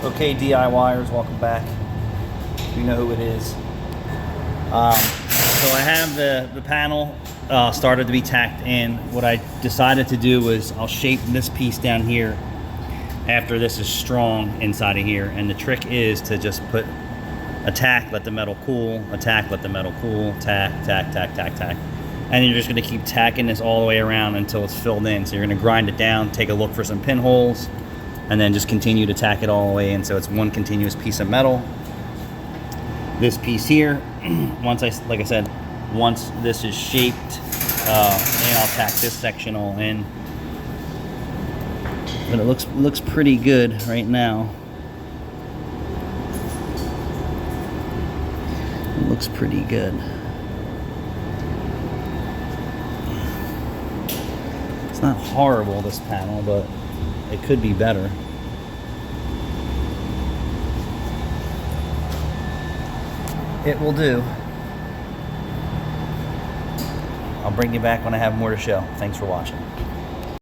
Okay, DIYers, welcome back. You know who it is. So I have the panel started to be tacked in. What I decided to do was I'll shape this piece down here after this is strong inside of here. And the trick is to just put a tack, let the metal cool, a tack, let the metal cool, tack, tack, tack, tack, tack. And you're just gonna keep tacking this all the way around until it's filled in. So you're gonna grind it down, take a look for some pinholes, and then just continue to tack it all the way in so it's one continuous piece of metal. This piece here, once like I said, once this is shaped, and I'll tack this section all in. But it looks pretty good right now. It looks pretty good. It's not horrible, this panel, but it could be better. It will do. I'll bring you back when I have more to show. Thanks for watching.